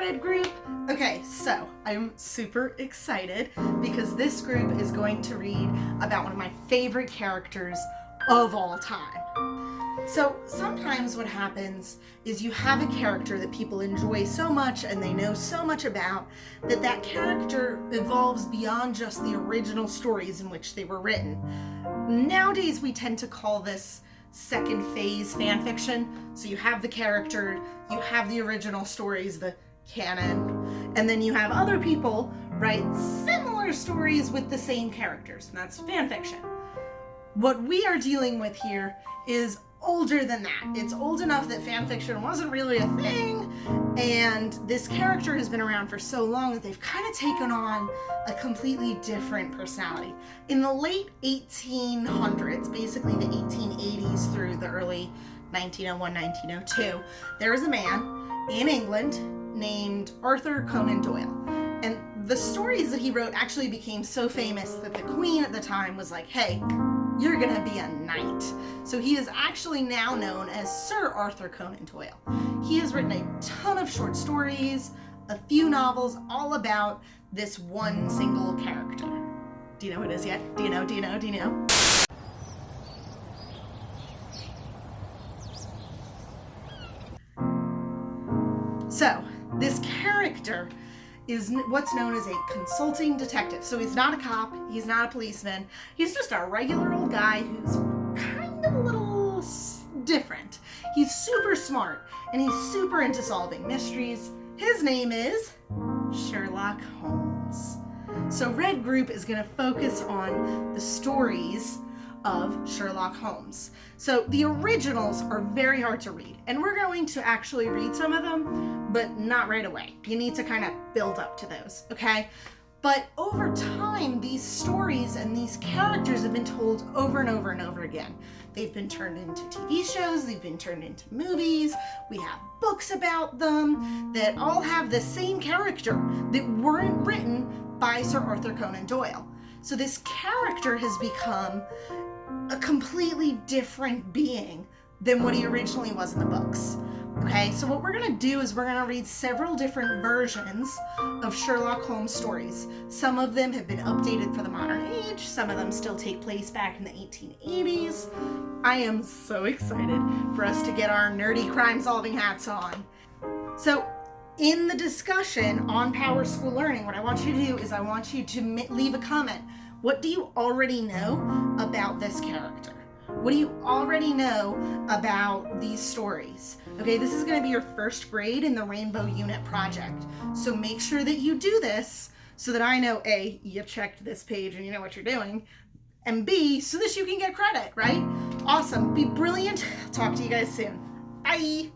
Red Group. Okay, so I'm super excited because this group is going to read about one of my favorite characters of all time. So sometimes what happens is you have a character that people enjoy so much and they know so much about that that character evolves beyond just the original stories in which they were written. Nowadays we tend to call this second phase fan fiction. So you have the character, you have the original stories, the canon, and then you have other people write similar stories with the same characters, and that's fan fiction. What we are dealing with here is older than that. It's old enough that fan fiction wasn't really a thing, and this character has been around for so long that they've kind of taken on a completely different personality. In the late 1800s, basically the 1880s through the early 1901, 1902, there was a man in England named Arthur Conan Doyle. And the stories that he wrote actually became so famous that the Queen at the time was like, hey, you're gonna be a knight. So he is actually now known as Sir Arthur Conan Doyle. He has written a ton of short stories, a few novels, all about this one single character. Do you know who it is yet? Do you know? So, this character is what's known as a consulting detective. So he's not a cop, he's not a policeman, he's just a regular old guy who's kind of a little different. He's super smart, and he's super into solving mysteries. His name is Sherlock Holmes. So Red Group is going to focus on the stories of Sherlock Holmes. So the originals are very hard to read, and we're going to actually read some of them, but not right away. You need to kind of build up to those, okay? But over time, these stories and these characters have been told over and over and over again. They've been turned into TV shows, they've been turned into movies, we have books about them that all have the same character that weren't written by Sir Arthur Conan Doyle. So this character has become a completely different being than what he originally was in the books. Okay, so what we're going to do is we're going to read several different versions of Sherlock Holmes stories. Some of them have been updated for the modern age, some of them still take place back in the 1880s. I am so excited for us to get our nerdy crime-solving hats on. So, in the discussion on Power School Learning, what I want you to do is I want you to leave a comment. What do you already know about this character? What do you already know about these stories? Okay, this is going to be your first grade in the Rainbow Unit project. So make sure that you do this so that I know, A, you checked this page and you know what you're doing, and B, so that you can get credit, right? Awesome. Be brilliant. Talk to you guys soon. Bye.